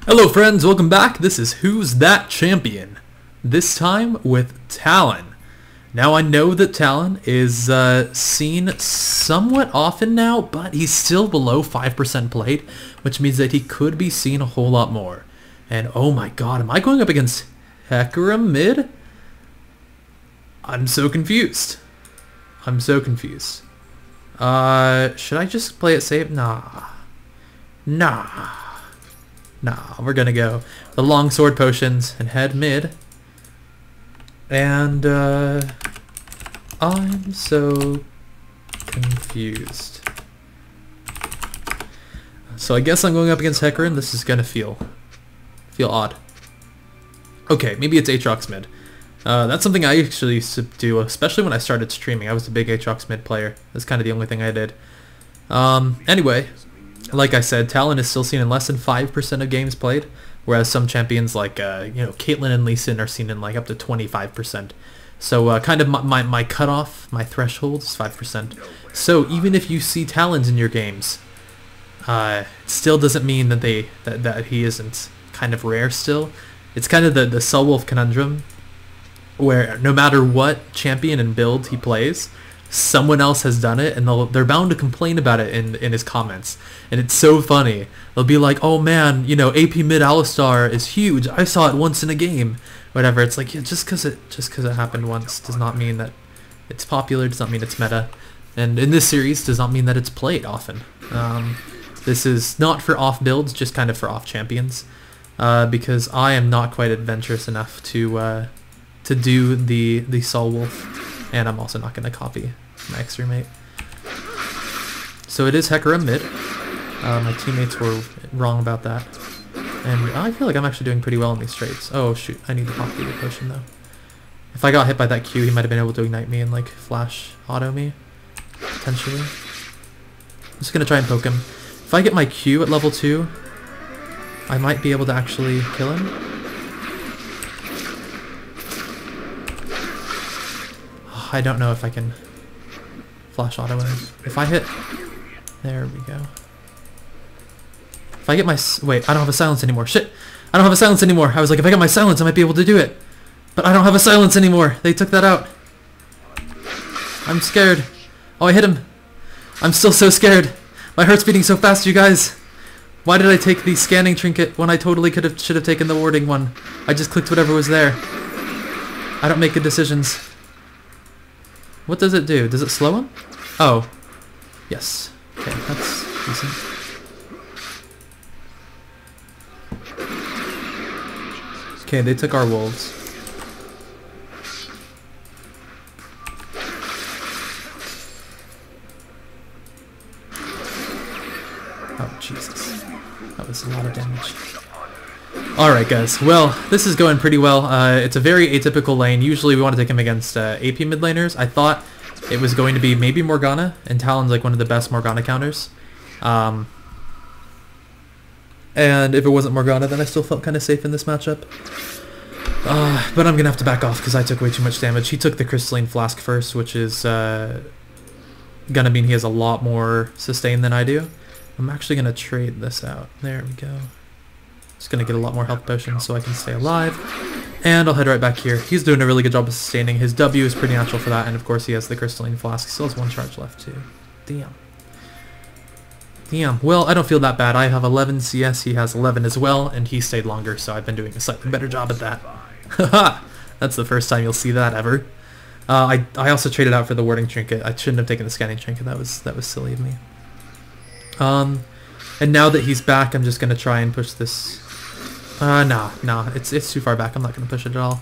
Hello friends, welcome back. This is Who's That Champion? This time with Talon. Now I know that Talon is seen somewhat often now, but he's still below 5% played, which means that he could be seen a whole lot more. And oh my god, am I going up against Hecarim mid? I'm so confused. I'm so confused. Should I just play it safe? Nah, we're gonna go the long sword potions and head mid. And I'm so confused. So I guess I'm going up against Hecarim. This is gonna feel odd. Okay, maybe it's Aatrox mid. That's something I actually used to do, especially when I started streaming. I was a big Aatrox mid player. That's kind of the only thing I did. Anyway, like I said, Talon is still seen in less than 5% of games played, whereas some champions like Caitlyn and Lee Sin are seen in like up to 25%. So kind of my cutoff, my threshold is 5%. So even if you see Talons in your games, it still doesn't mean that that he isn't kind of rare still. It's kind of the Soulwolf conundrum, where no matter what champion and build he plays, someone else has done it, and they're bound to complain about it in his comments. And it's so funny. They'll be like, oh man, AP mid Alistar is huge, I saw it once in a game, whatever. It's like, yeah, just because it happened once does not mean that it's popular, does not mean it's meta, and in this series does not mean that it's played often. This is not for off builds, just kind of for off champions, because I am not quite adventurous enough to do the Soulwolf, and I'm also not going to copy my extra mate. So it is Hecarim mid. My teammates were wrong about that, and I feel like I'm actually doing pretty well in these trades. Oh shoot, I need to pop the potion though. If I got hit by that Q, he might have been able to ignite me and like flash auto me, potentially. I'm just going to try and poke him. If I get my Q at level 2, I might be able to actually kill him. I don't know if I can flash auto him. If I hit... There we go. If I get my... Wait, I don't have a silence anymore. Shit! I don't have a silence anymore. I was like, if I get my silence, I might be able to do it. But I don't have a silence anymore. They took that out. I'm scared. Oh, I hit him. I'm still so scared. My heart's beating so fast, you guys. Why did I take the scanning trinket when I totally should have taken the warding one? I just clicked whatever was there. I don't make good decisions. What does it do? Does it slow him? Oh. Yes. Okay, that's decent. Okay, they took our wolves. Oh, Jesus. That was a lot of damage. Alright guys, well, this is going pretty well. It's a very atypical lane. Usually we want to take him against AP mid laners. I thought it was going to be maybe Morgana, and Talon's like one of the best Morgana counters. And if it wasn't Morgana, then I still felt kind of safe in this matchup. But I'm going to have to back off because I took way too much damage. He took the Crystalline Flask first, which is going to mean he has a lot more sustain than I do. I'm actually going to trade this out. There we go. Just going to get a lot more health potions so I can stay alive. And I'll head right back here. He's doing a really good job of sustaining. His W is pretty natural for that, and of course he has the Crystalline Flask. He still has one charge left too. Damn. Well, I don't feel that bad. I have 11 CS, he has 11 as well, and he stayed longer, so I've been doing a slightly better job at that. Haha! That's the first time you'll see that ever. I also traded out for the warding trinket. I shouldn't have taken the scanning trinket. That was silly of me. And now that he's back, I'm just gonna try and push this. Nah, it's too far back. I'm not gonna push it at all.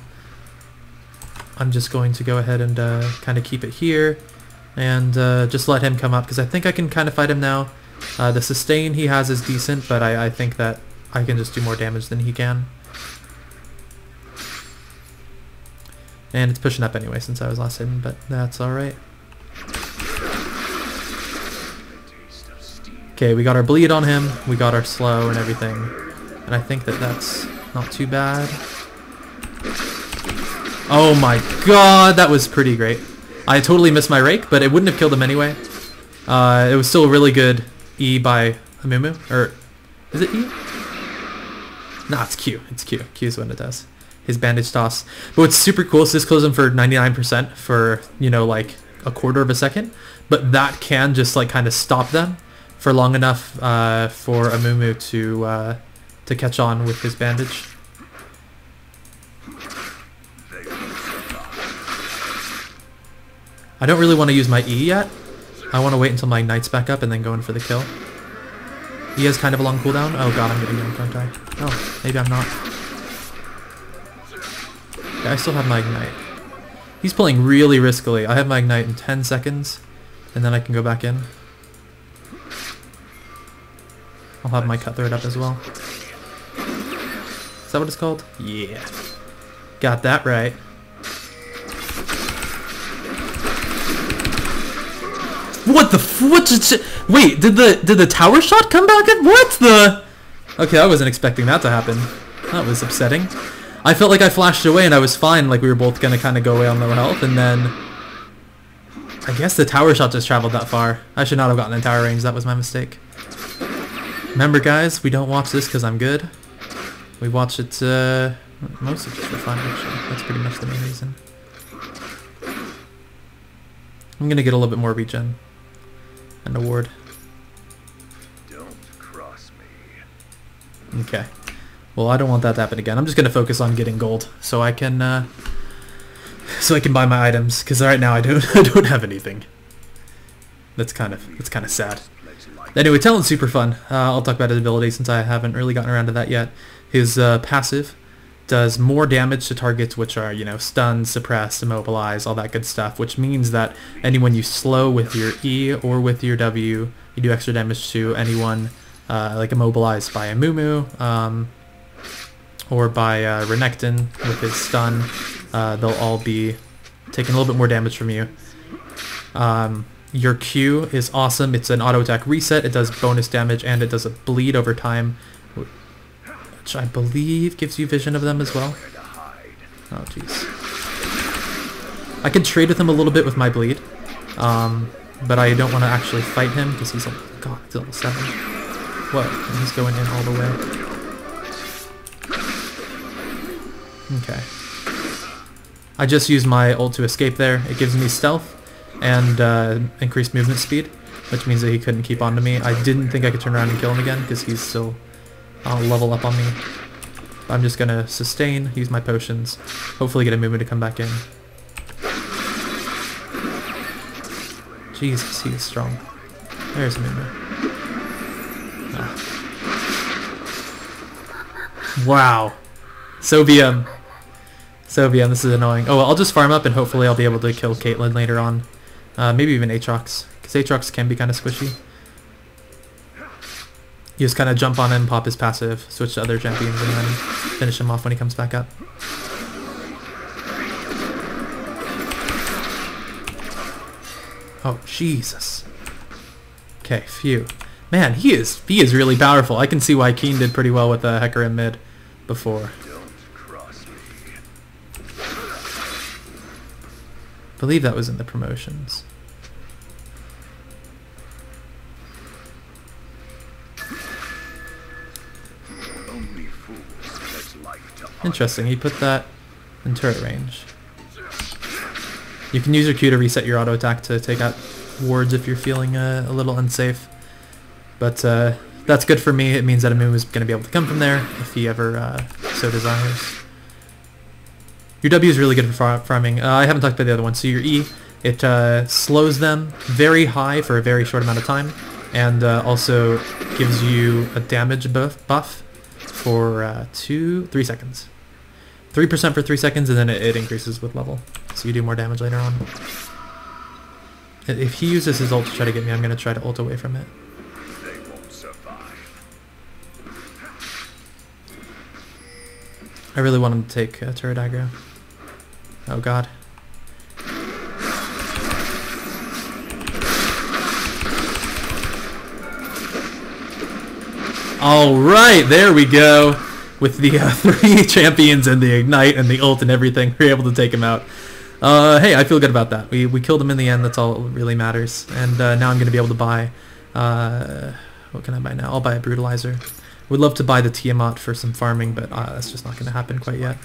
I'm just going to go ahead and kind of keep it here, and just let him come up because I think I can kind of fight him now. The sustain he has is decent, but I think that I can just do more damage than he can. And it's pushing up anyway since I was last hidden, but that's alright. Okay, we got our bleed on him, we got our slow and everything, and I think that that's not too bad. Oh my god, that was pretty great. I totally missed my rake, but it wouldn't have killed him anyway. It was still a really good E by Amumu, or is it E? Nah, it's Q. It's Q. Q is what it does. His bandage toss. But what's super cool is this kills him for 99% for, you know, like a quarter of a second. But that can just like kind of stop them for long enough for a Mumu to catch on with his bandage. I don't really want to use my E yet. I want to wait until my Ignite's back up and then go in for the kill. He has kind of a long cooldown. Oh god, I'm getting him, don't I? Oh, maybe I'm not. Okay, I still have my Ignite. He's playing really riskily. I have my Ignite in 10 seconds, and then I can go back in. I'll have my cut thread up as well. Is that what it's called? Yeah. Got that right. What the wait, did the tower shot come back? What the? Okay, I wasn't expecting that to happen. That was upsetting. I felt like I flashed away and I was fine, like we were both gonna kind of go away on low health, and then I guess the tower shot just traveled that far. I should not have gotten in tower range. That was my mistake. Remember, guys, we don't watch this because I'm good. We watch it mostly just for fun, actually. That's pretty much the main reason. I'm gonna get a little bit more regen. An award. Don't cross me. Okay. Well, I don't want that to happen again. I'm just gonna focus on getting gold so I can buy my items, because right now I don't have anything. That's kind of sad. Anyway, Talon's super fun. I'll talk about his ability since I haven't really gotten around to that yet. His passive does more damage to targets which are, you know, stun, suppress, immobilize, all that good stuff, which means that anyone you slow with your E or with your W, you do extra damage to anyone like immobilized by a Mumu or by Renekton with his stun. They'll all be taking a little bit more damage from you. Your Q is awesome. It's an auto attack reset. It does bonus damage and it does a bleed over time, which I believe gives you vision of them as well. Oh jeez. I can trade with him a little bit with my bleed, but I don't want to actually fight him because he's like, god, he's level 7. Whoa, and he's going in all the way. Okay. I just used my ult to escape there. It gives me stealth and increased movement speed, which means that he couldn't keep on to me. I didn't think I could turn around and kill him again because he's still level up on me. I'm just gonna sustain, use my potions, hopefully get a movement to come back in. Jesus, he is strong. There's a movement. Oh. Wow. Sovium. Sovium, this is annoying. Oh, well, I'll just farm up and hopefully I'll be able to kill Caitlyn later on. Maybe even Aatrox, because Aatrox can be kind of squishy. You just kind of jump on him, pop his passive, switch to other champions, and then finish him off when he comes back up. Oh, Jesus. Okay, phew. Man, he is really powerful. I can see why Keen did pretty well with the Hecarim mid before. I believe that was in the promotions. Interesting, he put that in turret range. You can use your Q to reset your auto attack to take out wards if you're feeling a little unsafe. But that's good for me. It means that a move is going to be able to come from there if he ever so desires. Your W is really good for farming. I haven't talked about the other one. So your E, it slows them very high for a very short amount of time, and also gives you a damage buff for 3 seconds. 3% for 3 seconds, and then it increases with level. So you do more damage later on. If he uses his ult to try to get me, I'm going to try to ult away from it. They won't survive. I really want him to take turret aggro. Oh god. Alright, there we go. With the 3 champions and the ignite and the ult and everything, we're able to take him out. Hey, I feel good about that. We killed him in the end, that's all that really matters. And now I'm going to be able to buy... what can I buy now? I'll buy a brutalizer, Would love to buy the Tiamat for some farming, but that's just not going to happen quite yet.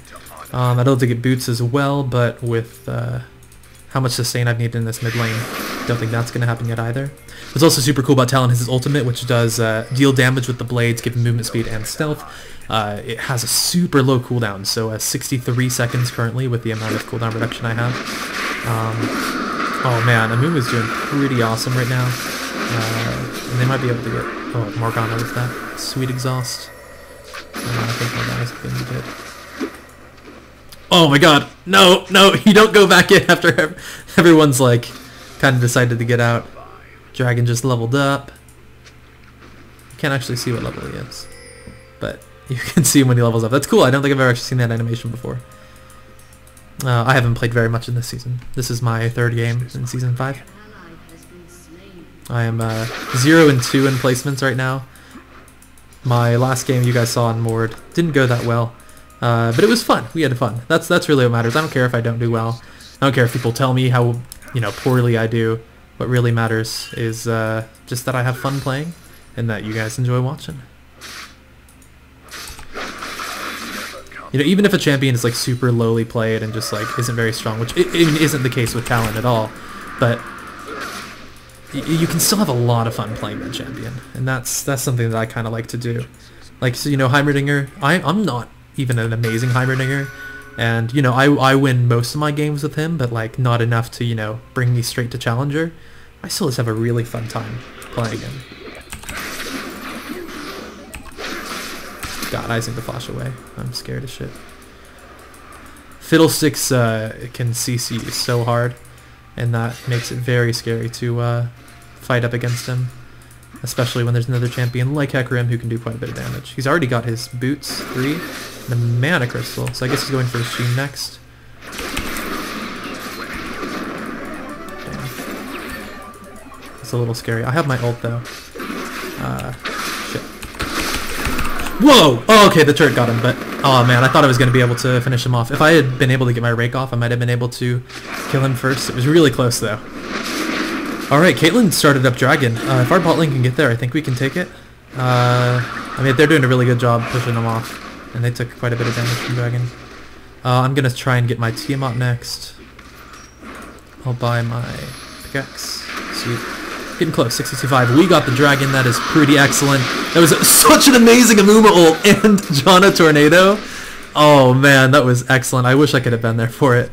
I'd love to get boots as well, but with how much sustain I've needed in this mid lane, don't think that's going to happen yet either. What's also super cool about Talon is his ultimate, which does deal damage with the blades, give him movement speed and stealth. It has a super low cooldown, so 63 seconds currently with the amount of cooldown reduction I have. Oh man, Amuma's doing pretty awesome right now. And they might be able to get Morgana with that. Sweet exhaust. I think Morgana's going to get... Oh my god! No! No! You don't go back in after everyone's like kind of decided to get out. Dragon just leveled up. You can't actually see what level he is, but you can see him when he levels up. That's cool. I don't think I've ever actually seen that animation before. I haven't played very much in this season. This is my 3rd game in Season 5. I am 0-2 in placements right now. My last game you guys saw on Mord didn't go that well, but it was fun. We had fun. That's really what matters. I don't care if I don't do well. I don't care if people tell me how poorly I do. What really matters is just that I have fun playing and that you guys enjoy watching. Even if a champion is like super lowly played and just like isn't very strong, which it isn't the case with Talon at all, but you can still have a lot of fun playing that champion, and that's something that I kind of like to do. Like, so Heimerdinger, I'm not even an amazing Heimerdinger, and I win most of my games with him, but like not enough to bring me straight to Challenger. I still just have a really fun time playing him. God, I just need to flash away. I'm scared as shit. Fiddlesticks can CC you so hard, and that makes it very scary to fight up against him, especially when there's another champion like Hecarim who can do quite a bit of damage. He's already got his boots 3 and a mana crystal, so I guess he's going for his Sheen next. It's a little scary. I have my ult though. Shit. Whoa! Oh, okay, the turret got him, but oh man, I thought I was going to be able to finish him off. If I had been able to get my rake off, I might have been able to kill him first. It was really close though. Alright, Caitlyn started up Dragon. If our bot lane can get there, I think we can take it. I mean, they're doing a really good job pushing them off, and they took quite a bit of damage from Dragon. I'm going to try and get my Tiamat next. I'll buy my pickaxe. Sweet. Getting close, 62.5. We got the Dragon. That is pretty excellent. That was such an amazing Amuma ult and Janna Tornado. Oh man, that was excellent. I wish I could have been there for it.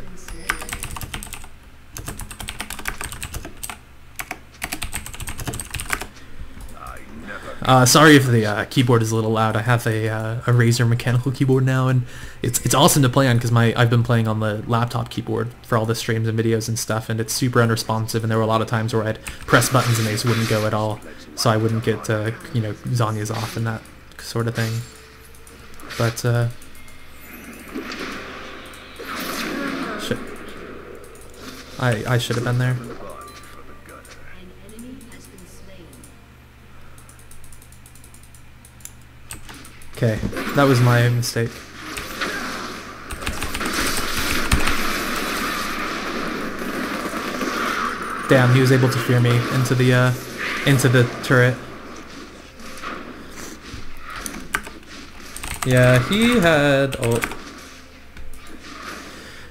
Sorry if the keyboard is a little loud. I have a Razer mechanical keyboard now, and it's awesome to play on because I've been playing on the laptop keyboard for all the streams and videos and stuff, and it's super unresponsive. And there were a lot of times where I'd press buttons and they just wouldn't go at all, so I wouldn't get Zanya's off and that sort of thing. But shit, I should have been there. Okay, that was my mistake. Damn, he was able to fear me into the turret. Yeah, he had ult.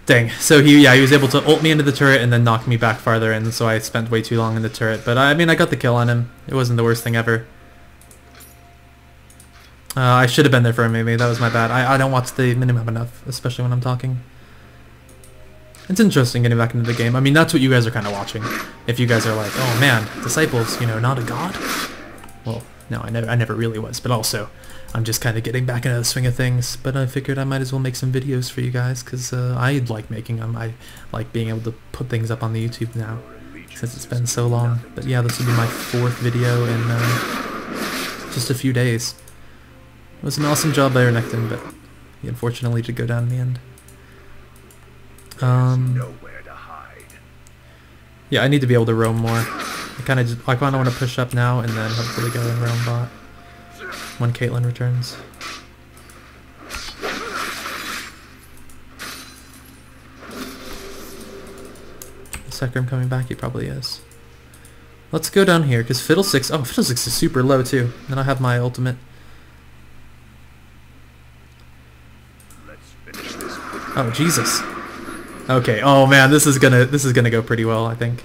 Dang. So he was able to ult me into the turret and then knock me back farther in, so I spent way too long in the turret. But I mean, I got the kill on him. It wasn't the worst thing ever. I should have been there for him, maybe. That was my bad. I don't watch the minimap enough, especially when I'm talking. It's interesting getting back into the game. I mean, that's what you guys are kind of watching. If you guys are like, oh man, Disciples, not a god? Well, no, I never really was. But also, I'm just kind of getting back into the swing of things. But I figured I might as well make some videos for you guys, because I like making them. I like being able to put things up on the YouTube now, since it's been so long. But yeah, this will be my 4th video in just a few days. It was an awesome job by Renekton, but he unfortunately did go down in the end. Yeah, I need to be able to roam more. I kind of want to push up now and then hopefully go and roam bot when Caitlyn returns. Is Hecarim coming back? He probably is. Let's go down here because Fiddlesticks. Oh, Fiddlesticks is super low too. Then I have my ultimate. Oh Jesus. Okay. Oh man, this is gonna go pretty well. I think.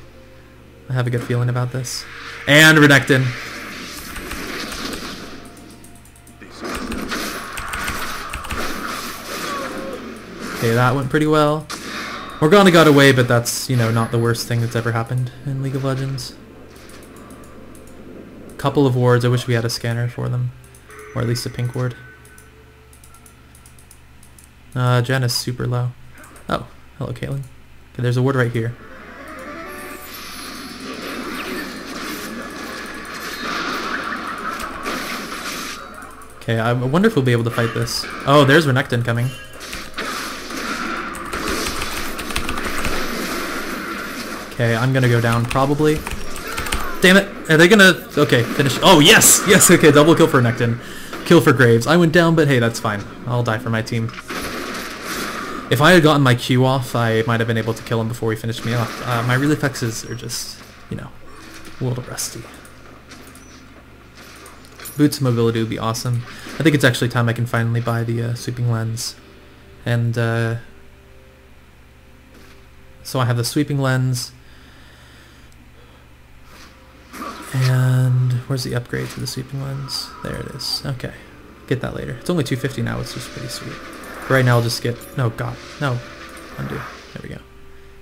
I have a good feeling about this. And Renekton. Okay, that went pretty well. Morgana got away, but that's, you know, not the worst thing that's ever happened in League of Legends. Couple of wards. I wish we had a scanner for them. Or at least a pink ward. Jen is super low. Oh, hello Caitlyn. Okay, there's a ward right here. Okay, I wonder if we'll be able to fight this. Oh, there's Renekton coming. Okay, I'm gonna go down probably. Damn it! Are they gonna... Okay, finish... Oh, yes! Yes, okay, double kill for Renekton. Kill for Graves. I went down, but hey, that's fine. I'll die for my team. If I had gotten my Q off, I might have been able to kill him before he finished me off. My reflexes are just, you know, a little rusty. Boots mobility would be awesome. I think it's actually time I can finally buy the sweeping lens. And, so I have the sweeping lens. And where's the upgrade to the sweeping lens? There it is. Okay. Get that later. It's only 250 now, which is pretty sweet. Right now I'll just get... No, God. No. Undo. There we go.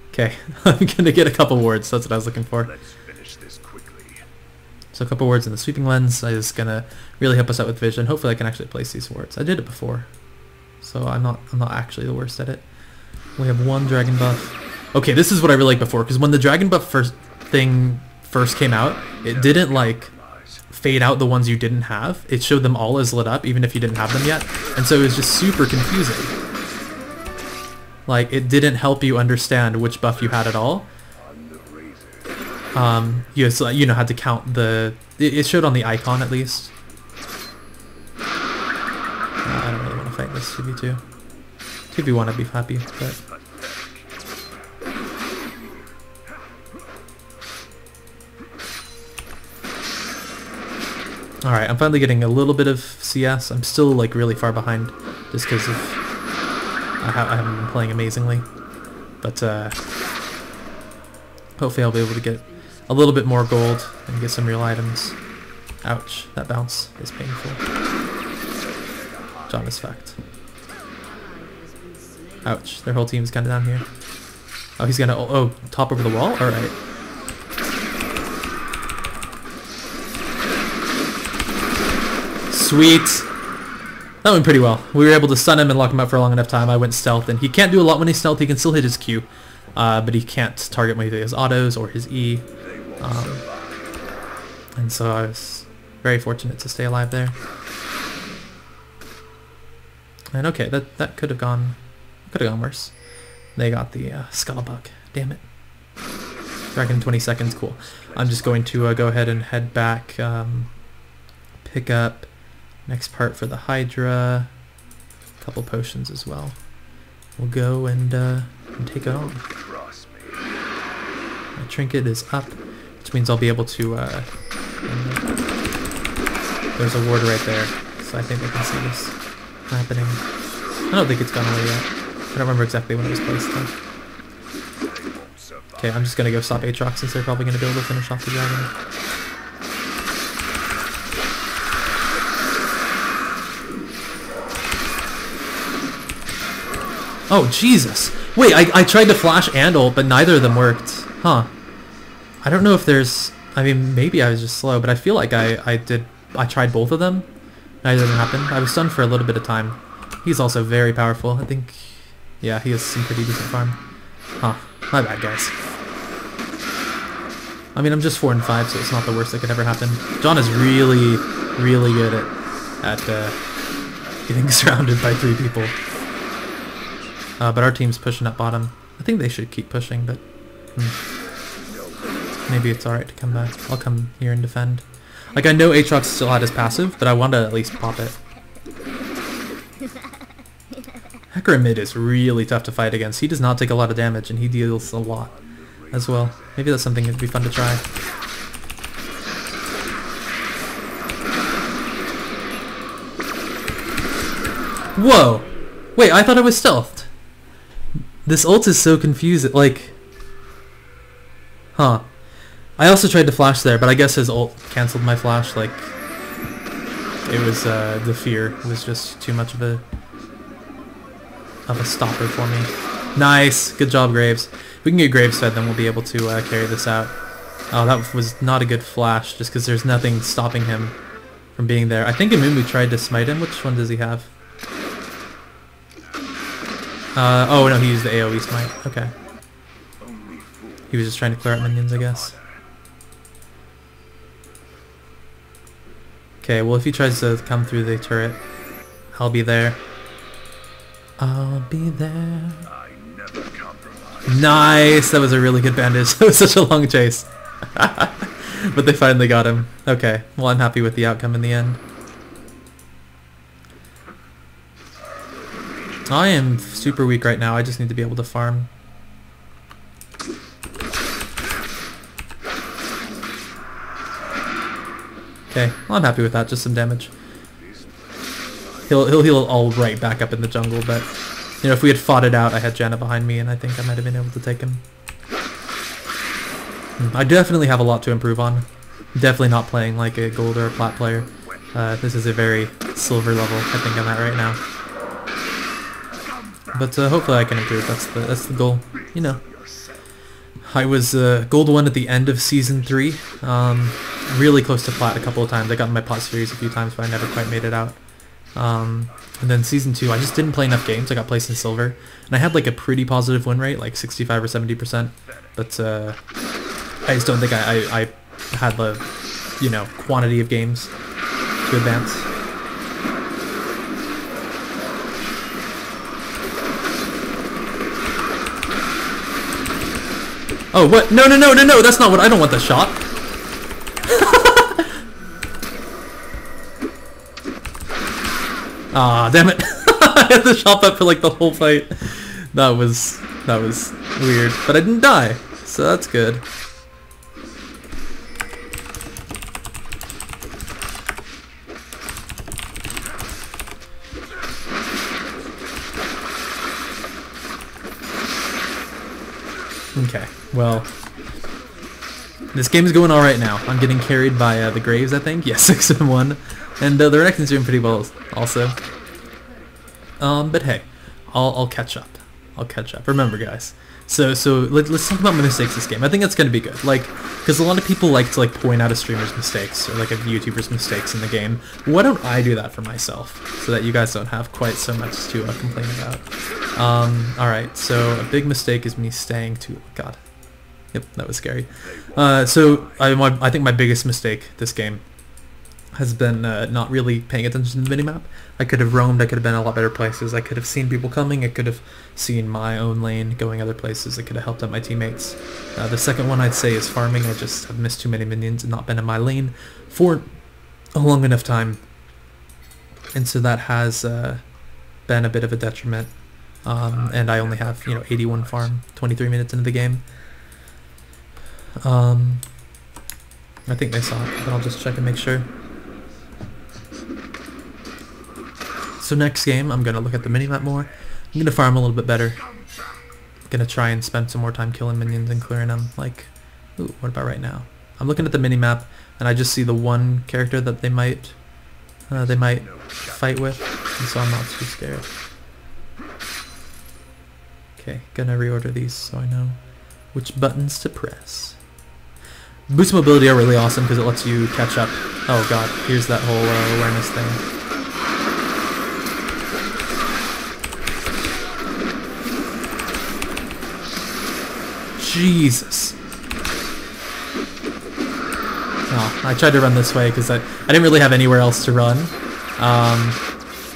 Okay. I'm gonna get a couple wards. That's what I was looking for. Let's finish this quickly. So a couple wards in the sweeping lens is gonna really help us out with vision. Hopefully I can actually place these wards. I did it before. So I'm not actually the worst at it. We have one dragon buff. Okay, this is what I really liked before, because when the dragon buff first came out, it didn't like fade out the ones you didn't have. It showed them all as lit up, even if you didn't have them yet. And so it was just super confusing. Like, it didn't help you understand which buff you had at all. You know, had to count the... It showed on the icon, at least. I don't really want to fight this 2v2. 2v1 I'd be happy, but... Alright, I'm finally getting a little bit of CS. I'm still like really far behind just because of I haven't been playing amazingly. But hopefully I'll be able to get a little bit more gold and get some real items. Ouch, that bounce is painful. John is fucked. Ouch, their whole team's kind of down here. Oh, he's gonna... Oh, top over the wall? Alright. Sweet. That went pretty well. We were able to stun him and lock him up for a long enough time. I went stealth, and he can't do a lot when he's stealth. He can still hit his Q, but he can't target either his autos or his E. And so I was very fortunate to stay alive there. And okay, that could have gone worse. They got the Scuttlebug. Damn it. Dragon 20 seconds. Cool. I'm just going to go ahead and head back. Pick up next part for the Hydra. A couple potions as well. We'll go and take it on. My trinket is up, which means I'll be able to... there's a ward right there, so I think I can see this happening. I don't think it's gone away yet. I don't remember exactly when it was placed though. Okay, I'm just gonna go stop Aatrox since they're probably gonna be able to finish off the dragon. Oh, Jesus. Wait, I tried to flash and ult, but neither of them worked. Huh. I don't know if there's... I mean, maybe I was just slow, but I feel like I tried both of them. Neither of them happened. I was stunned for a little bit of time. He's also very powerful. I think... Yeah, he has some pretty decent farm. Huh. My bad, guys. I mean, I'm just 4 and 5, so it's not the worst that could ever happen. John is really, really good at getting surrounded by 3 people. But our team's pushing up bottom. I think they should keep pushing, but maybe it's alright to come back. I'll come here and defend. Like, I know Aatrox still had his passive, but I want to at least pop it. Hecarim mid is really tough to fight against. He does not take a lot of damage, and he deals a lot as well. Maybe that's something that'd be fun to try. Whoa! Wait, I thought I was stealthed. This ult is so confusing. Like, huh. I also tried to flash there, but I guess his ult canceled my flash. Like, it was the fear was just too much of a stopper for me. Nice, good job, Graves. If we can get Graves fed, then we'll be able to carry this out. Oh, that was not a good flash, just because there's nothing stopping him from being there. I think Amumu tried to smite him. Which one does he have? Oh no, he used the AoE smite. Okay. He was just trying to clear out minions, I guess. Okay, well if he tries to come through the turret, I'll be there. I'll be there. I never compromise. Nice! That was a really good bandage. That was such a long chase. But they finally got him. Okay, well I'm happy with the outcome in the end. I am super weak right now. I just need to be able to farm. Okay, well I'm happy with that. Just some damage. He'll heal all right back up in the jungle, but you know, if we had fought it out, I had Janna behind me, and I think I might have been able to take him. I definitely have a lot to improve on. Definitely not playing like a gold or a plat player. This is a very silver level I think I'm at right now. But hopefully I can improve. That's the goal. You know, I was gold 1 at the end of season 3. Really close to plat a couple of times. I got in my plat series a few times, but I never quite made it out. And then season 2, I just didn't play enough games. I got placed in silver, and I had like a pretty positive win rate, like 65 or 70%. But I just don't think I had the, you know, quantity of games to advance. Oh, what? No, no, no, no, no! That's not what I don't want the shot. Ah, damn it! I had the shot up for like the whole fight. That was weird, but I didn't die, so that's good. Okay, well, this game is going all right now. I'm getting carried by the Graves, I think. Yeah, 6-1, and the Renekton's doing pretty well also. But hey, I'll catch up. I'll catch up. Remember, guys. So let's talk about my mistakes this game. I think that's gonna be good. Like, because a lot of people like to like point out a streamer's mistakes or like a YouTuber's mistakes in the game. Why don't I do that for myself so that you guys don't have quite so much to complain about? All right. So a big mistake is me staying too. God. Yep, that was scary. So I think my biggest mistake this game has been not really paying attention to the minimap. I could have roamed, I could have been in a lot better places, I could have seen people coming, I could have seen my own lane going other places, I could have helped out my teammates. The second one I'd say is farming. I just have missed too many minions and not been in my lane for a long enough time. And so that has been a bit of a detriment. And I only have, 81 farm, 23 minutes into the game. I think they saw it, but I'll just check and make sure. So next game, I'm going to look at the minimap more. I'm going to farm a little bit better. I'm going to try and spend some more time killing minions and clearing them. Like, ooh, what about right now? I'm looking at the minimap, and I just see the one character that they might fight with, and so I'm not too scared. Okay, gonna reorder these so I know which buttons to press. Boost mobility are really awesome because it lets you catch up. Oh god, here's that whole awareness thing. Jesus. Oh, I tried to run this way because I didn't really have anywhere else to run.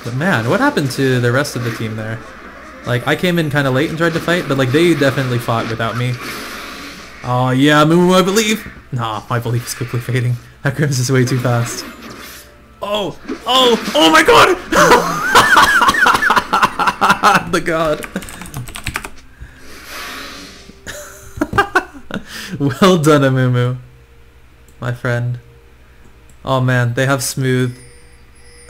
But man, what happened to the rest of the team there? Like, I came in kind of late and tried to fight, but like they definitely fought without me. Oh yeah, Mumu, I believe. Nah, my belief is quickly fading. That Grims is way too fast. Oh my god! The god. Well done, Amumu, my friend. Oh man, they have smooth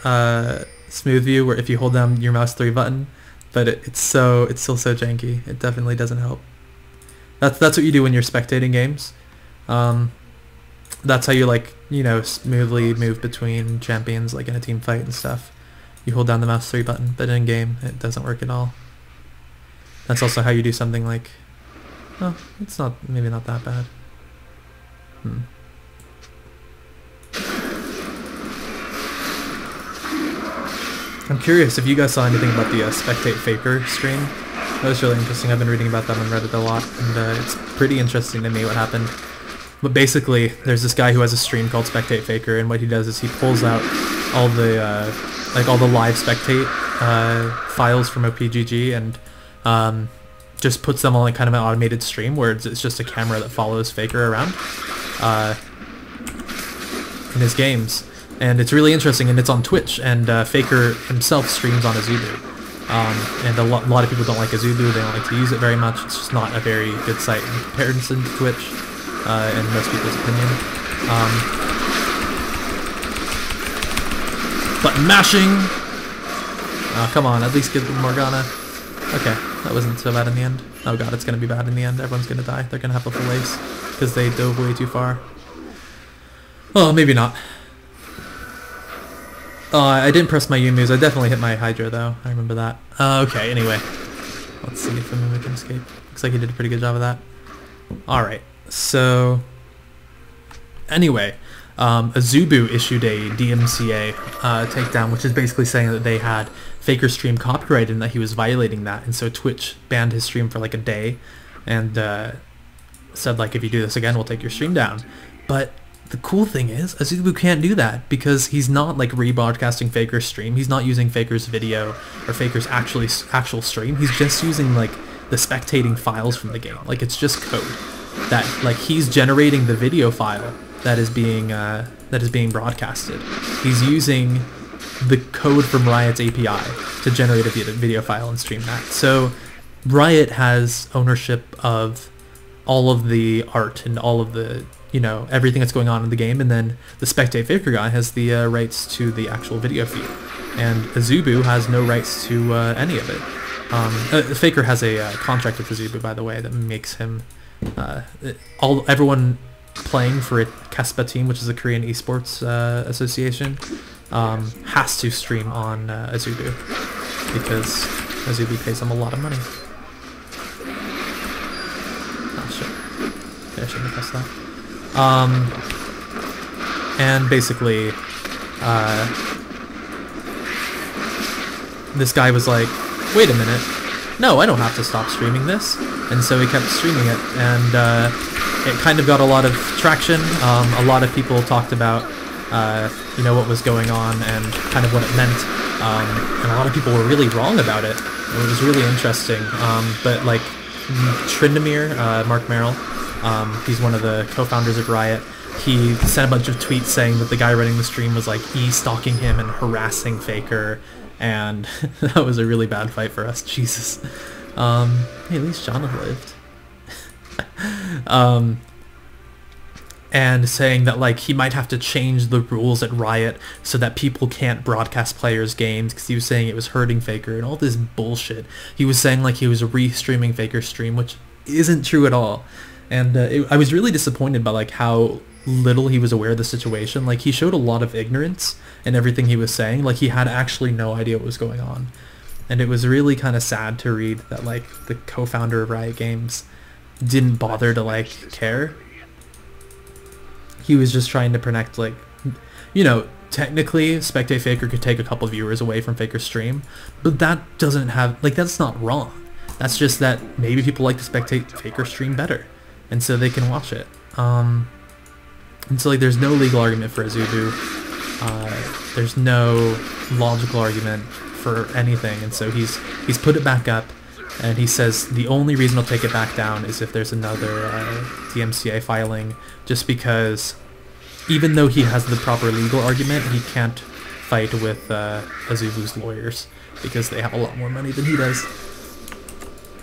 view where if you hold down your mouse 3 button, but it's still so janky. It definitely doesn't help. That's what you do when you're spectating games. That's how you like, you know, smoothly move between champions like in a team fight and stuff. You hold down the mouse 3 button, but in game it doesn't work at all. That's also how you do something like, oh, it's maybe not that bad. I'm curious if you guys saw anything about the Spectate Faker stream. That was really interesting. I've been reading about that on Reddit a lot, and it's pretty interesting to me what happened. But basically, there's this guy who has a stream called Spectate Faker, and what he does is he pulls out all the all the live spectate files from OPGG and just puts them on like kind of an automated stream where it's just a camera that follows Faker around in his games. And it's really interesting, and it's on Twitch, and Faker himself streams on Azubu. And a lot of people don't like Azubu, they don't like to use it very much. It's just not a very good site in comparison to Twitch, in most people's opinion. Button mashing! Oh, come on, at least get the Morgana. Okay, that wasn't so bad in the end. Oh god, it's gonna be bad in the end. Everyone's gonna die. They're gonna have a full ace, because they dove way too far. Oh, maybe not. I didn't press my U moves. I definitely hit my Hydra though. I remember that. Okay, anyway. Let's see if the Mimic can escape. Looks like he did a pretty good job of that. Alright, so... Anyway, Azubu issued a DMCA takedown, which is basically saying that they had Faker's stream copyrighted and that he was violating that, and so Twitch banned his stream for like a day and said like, if you do this again, we'll take your stream down. But the cool thing is, Azubu can't do that because he's not like rebroadcasting Faker's stream. He's not using Faker's video or Faker's actual stream. He's just using like the spectating files from the game. Like it's just code that like he's generating the video file that is being broadcasted. He's using the code from Riot's API to generate a video file and stream that. So Riot has ownership of all of the art and all of the, you know, everything that's going on in the game, and then the Spectate Faker guy has the rights to the actual video feed, and Azubu has no rights to any of it. Faker has a contract with Azubu, by the way, that makes him everyone playing for a KESPA team, which is a Korean esports association, has to stream on Azubu because Azubu pays them a lot of money. Oh shit! Yeah, I shouldn't have pressed that. And basically, this guy was like, wait a minute, no, I don't have to stop streaming this, and so he kept streaming it, and it kind of got a lot of traction. A lot of people talked about, you know, what was going on and kind of what it meant, and a lot of people were really wrong about it. It was really interesting, but like Tryndamere, Mark Merrill, he's one of the co-founders of Riot. He sent a bunch of tweets saying that the guy running the stream was like e-stalking him and harassing Faker, and that was a really bad fight for us. Jesus. Hey, at least John lived. And saying that like he might have to change the rules at Riot so that people can't broadcast players' games because he was saying it was hurting Faker and all this bullshit. He was saying like he was re-streaming Faker's stream, which isn't true at all. And I was really disappointed by like how little he was aware of the situation. Like he showed a lot of ignorance in everything he was saying. Like he had actually no idea what was going on. And it was really kind of sad to read that like the co-founder of Riot Games didn't bother to like care. He was just trying to protect, like, you know, technically Spectate Faker could take a couple viewers away from Faker's stream, but that doesn't have, like, that's not wrong. That's just that maybe people like to spectate Faker's stream better, and so they can watch it. And so like there's no legal argument for Azubu. There's no logical argument for anything, and so he's put it back up. And he says the only reason he'll take it back down is if there's another DMCA filing, just because even though he has the proper legal argument, he can't fight with Azubu's lawyers because they have a lot more money than he does.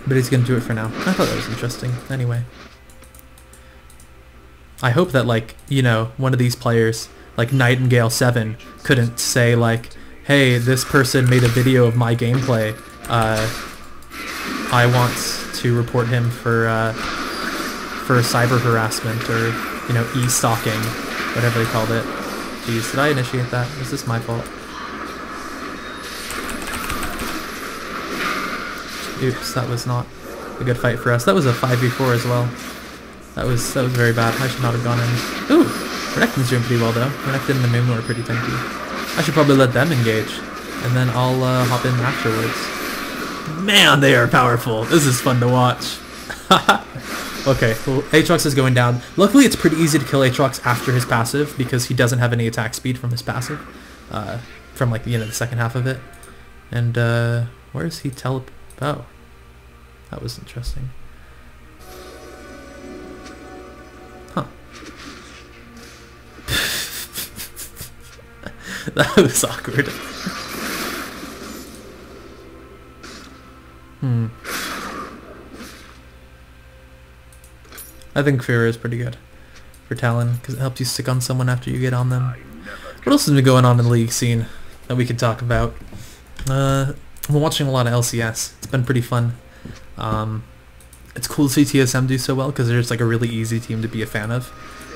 But he's going to do it for now. I thought that was interesting. Anyway. I hope that, like, you know, one of these players, like Nightingale 7, couldn't say, like, hey, this person made a video of my gameplay I want to report him for cyber harassment or, you know, e-stalking, whatever they called it. Jeez, did I initiate that? Was this my fault? Oops, that was not a good fight for us. That was a 5v4 as well. That was very bad. I should not have gone in. Ooh, Renekton's doing pretty well though. Renekton and the Mumu are pretty tanky. I should probably let them engage, and then I'll hop in afterwards. Man, they are powerful. This is fun to watch. Okay, well, Aatrox is going down. Luckily, it's pretty easy to kill Aatrox after his passive because he doesn't have any attack speed from his passive, from like, you know, the second half of it. And where is he Oh, that was interesting. Huh. That was awkward. I think Fear is pretty good for Talon because it helps you stick on someone after you get on them. What else has been going on in the league scene that we could talk about? I'm watching a lot of LCS. It's been pretty fun. It's cool to see TSM do so well because they're just like a really easy team to be a fan of,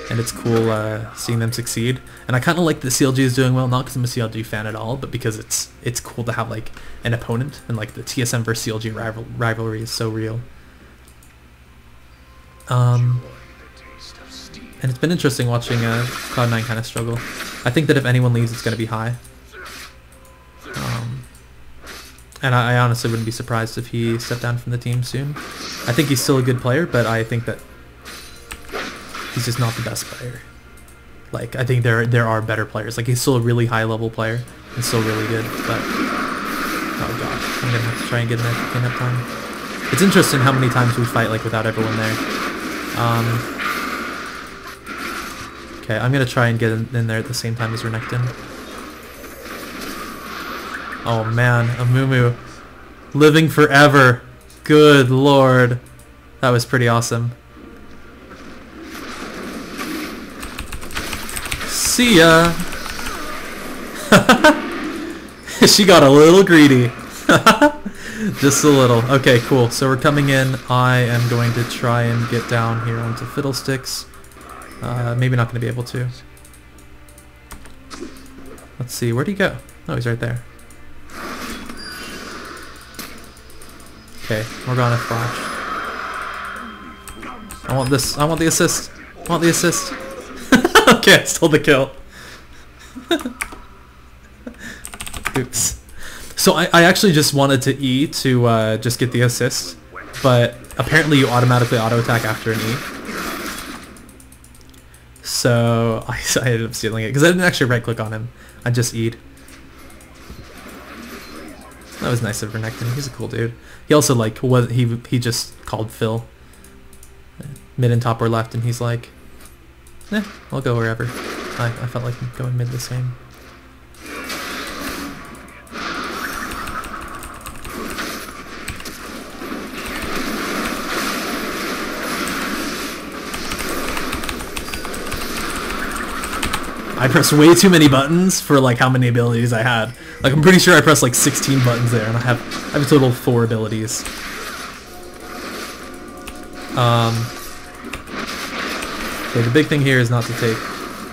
and it's cool seeing them succeed. And I kind of like that CLG is doing well, not because I'm a CLG fan at all, but because it's cool to have like an opponent, and like the TSM versus CLG rivalry is so real. And it's been interesting watching Cloud9 kind of struggle. I think that if anyone leaves, it's going to be High. And I honestly wouldn't be surprised if he stepped down from the team soon. I think he's still a good player, but I think that he's just not the best player. Like, I think there are better players. Like, he's still a really high level player and still really good, but oh god, I'm gonna have to try and get an extra cleanup time. It's interesting how many times we fight like without everyone there. Okay, I'm gonna try and get in there at the same time as Renekton. Oh man, a Mumu living forever. Good lord, that was pretty awesome. See ya. She got a little greedy. Just a little. Okay, cool. So we're coming in. I am going to try and get down here onto Fiddlesticks. Maybe not going to be able to. Let's see. Where'd he go? Oh, he's right there. Okay, we're gonna flash. I want this. I want the assist. I want the assist. Okay, I stole the kill. Oops. So I actually just wanted to E to just get the assist, but apparently you automatically auto-attack after an E. So I ended up stealing it because I didn't actually right-click on him. I just E'd. That was nice of Renekton. He's a cool dude. He also like he just called Phil mid and top or left, and he's like, eh, I'll go wherever. I felt like going mid the same. I pressed way too many buttons for like how many abilities I had. Like I'm pretty sure I pressed like 16 buttons there, and I have a total of 4 abilities. Okay, the big thing here is not to take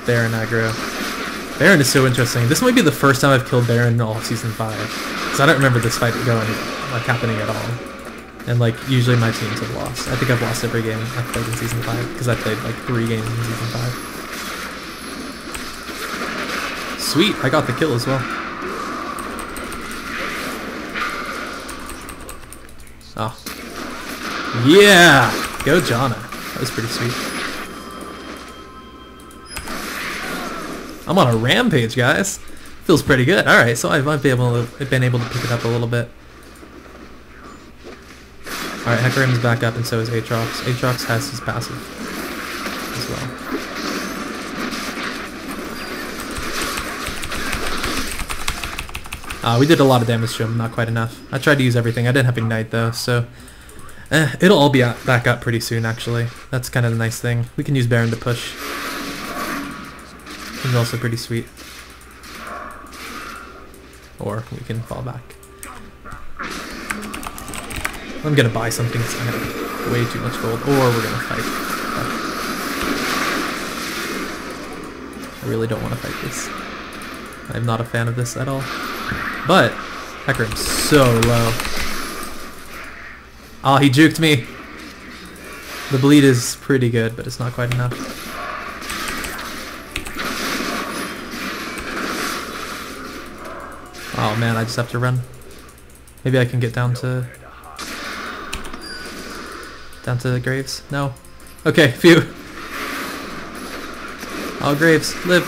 Baron aggro. Baron is so interesting. This might be the first time I've killed Baron in all of Season 5. Because I don't remember this fight happening at all. And like, usually my teams have lost. I think I've lost every game I've played in Season 5. Because I played like 3 games in Season 5. Sweet, I got the kill as well. Oh. Yeah! Go Janna. That was pretty sweet. I'm on a rampage, guys. Feels pretty good. Alright, so I might be been able to pick it up a little bit. Alright, Hecarim's back up, and so is Aatrox. Aatrox has his passive as well. We did a lot of damage to him, not quite enough. I tried to use everything. I didn't have Ignite though, so it'll all be back up pretty soon actually. That's kind of the nice thing. We can use Baron to push. He's also pretty sweet. Or we can fall back. I'm gonna buy something that's gonna have way too much gold, or we're gonna fight. I really don't want to fight this. I'm not a fan of this at all. But Hecarim's so low. Oh, he juked me. The bleed is pretty good, but it's not quite enough. Oh man, I just have to run. Maybe I can get down to the Graves. No. Okay, phew. Oh, Graves, live.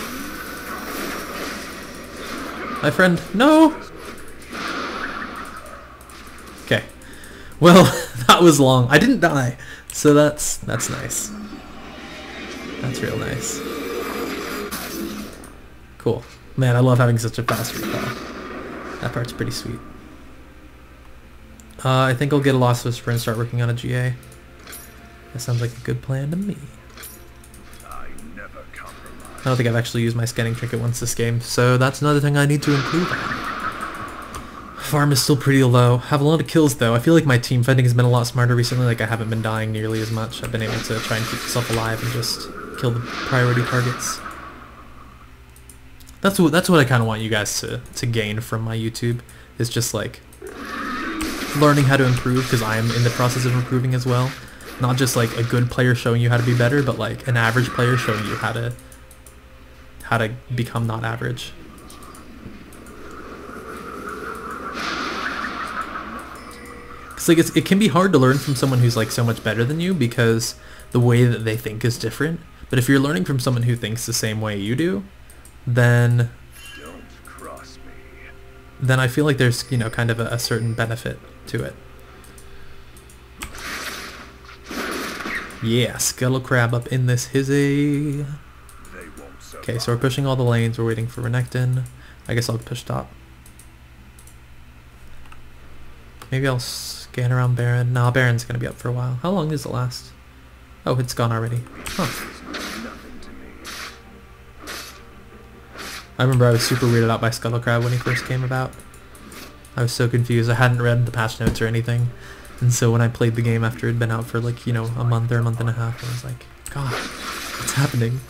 My friend, no. Okay. Well, that was long. I didn't die, so that's nice. That's real nice. Cool. Man, I love having such a fast recall. That part's pretty sweet. I think I'll get a Lost Whisper and start working on a GA. That sounds like a good plan to me. I don't think I've actually used my scanning trinket once this game, so that's another thing I need to improve on. Farm is still pretty low. Have a lot of kills though. I feel like my team fighting has been a lot smarter recently. Like I haven't been dying nearly as much. I've been able to try and keep myself alive and just kill the priority targets. That's what I kind of want you guys to gain from my YouTube. Is just like learning how to improve, because I am in the process of improving as well. Not just like a good player showing you how to be better, but like an average player showing you how to become not average. Because like it can be hard to learn from someone who's like so much better than you, because the way that they think is different. But if you're learning from someone who thinks the same way you do, then I feel like there's, you know, kind of a certain benefit to it. Yeah, Scuttle Crab up in this hizzy. Okay, so we're pushing all the lanes. We're waiting for Renekton. I guess I'll push top. Maybe I'll scan around Baron. Nah, Baron's gonna be up for a while. How long does it last? Oh, it's gone already. Huh. I remember I was super weirded out by Scuttle Crab when he first came about. I was so confused. I hadn't read the patch notes or anything. And so when I played the game after it had been out for like, you know, a month or a month and a half, I was like, God, what's happening?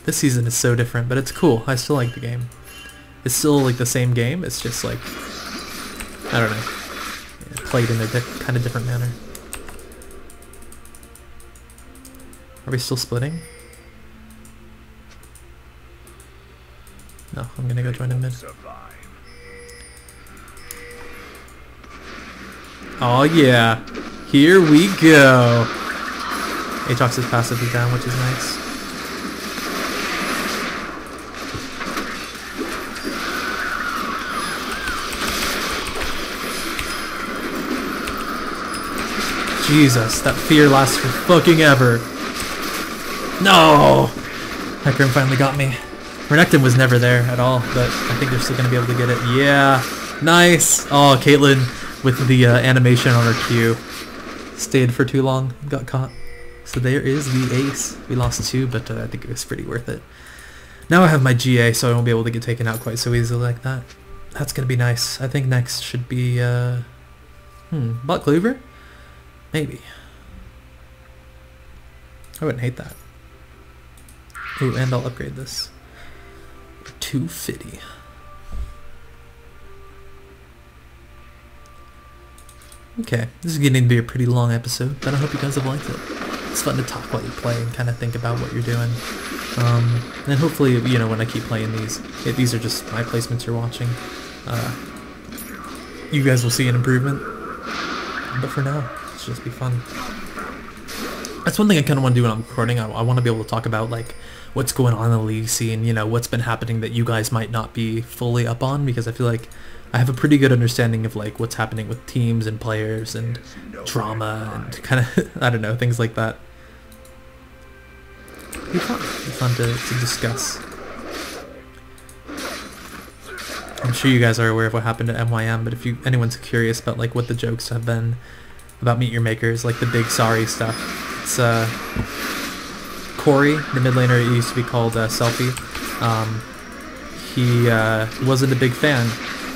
This season is so different, but it's cool. I still like the game. It's still like the same game. It's just like, I don't know, played in a kind of different manner. Are we still splitting? No, I'm gonna go join in mid. Oh yeah, here we go. Aatrox is passively down, which is nice. Jesus, that fear lasts for fucking ever. No! Hecarim finally got me. Renekton was never there at all, but I think they're still going to be able to get it. Yeah, nice. Oh, Caitlyn with the animation on her Q. Stayed for too long, got caught. So there is the ace. We lost 2, but I think it was pretty worth it. Now I have my GA, so I won't be able to get taken out quite so easily like that. That's going to be nice. I think next should be, Bot Cleaver? Maybe. I wouldn't hate that. Ooh, and I'll upgrade this. 250. Okay, this is getting to be a pretty long episode, but I hope you guys have liked it. It's fun to talk while you play and kind of think about what you're doing. And hopefully, you know, when I keep playing these are just my placements you're watching. You guys will see an improvement. But for now, it's just be fun. That's one thing I kind of want to do when I'm recording. I want to be able to talk about like what's going on in the league scene, you know, what's been happening that you guys might not be fully up on, because I feel like I have a pretty good understanding of like what's happening with teams and players and drama and kind of, I don't know, things like that. It'd be fun to discuss. I'm sure you guys are aware of what happened at MYM, but if anyone's curious about like what the jokes have been about Meet Your Makers, like the big sorry stuff, it's Corey, the mid laner, it used to be called Selfie. He wasn't a big fan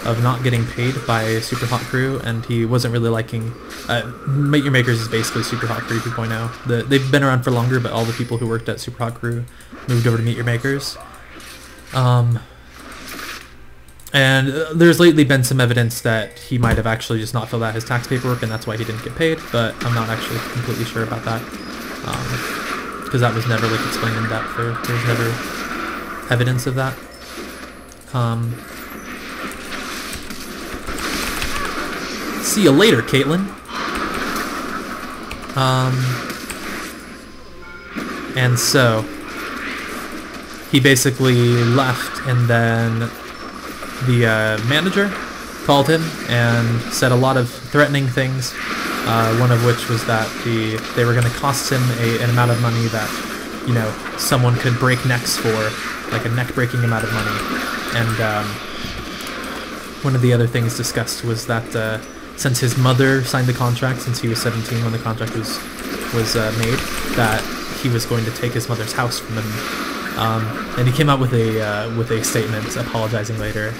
of not getting paid by Super Hot Crew, and he wasn't really liking... Make Your Makers is basically Super Hot Crew 2.0. They've been around for longer, but all the people who worked at Super Hot Crew moved over to Meet Your Makers. And there's lately been some evidence that he might have actually just not filled out his tax paperwork, and that's why he didn't get paid, but I'm not actually completely sure about that. Because that was never like explained in depth. There was never evidence of that. See you later, Caitlin. And so he basically left, and then the manager called him and said a lot of threatening things. One of which was that they were going to cost him an amount of money that, you know, someone could break necks for, like a neck-breaking amount of money. And one of the other things discussed was that since his mother signed the contract, since he was 17 when the contract was made, that he was going to take his mother's house from him. And he came out with a statement apologizing later,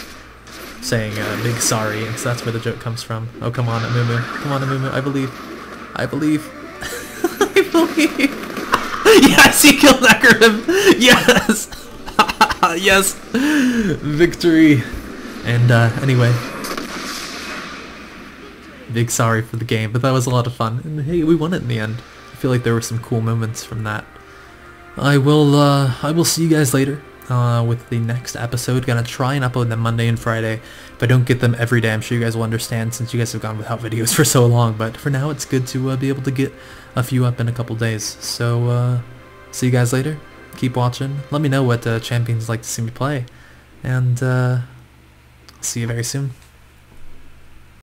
saying big sorry, and so that's where the joke comes from. Oh, come on, Amumu. Come on, Amumu. I believe. I believe. I believe. Yes, he killed Necrim. Yes. Yes. Victory. And anyway, big sorry for the game, but that was a lot of fun. And hey, we won it in the end. I feel like there were some cool moments from that. I will see you guys later with the next episode. Gonna try and upload them Monday and Friday. If I don't get them every day, I'm sure you guys will understand since you guys have gone without videos for so long. But for now, it's good to be able to get a few up in a couple days. So see you guys later. Keep watching. Let me know what champions like to see me play. And see you very soon.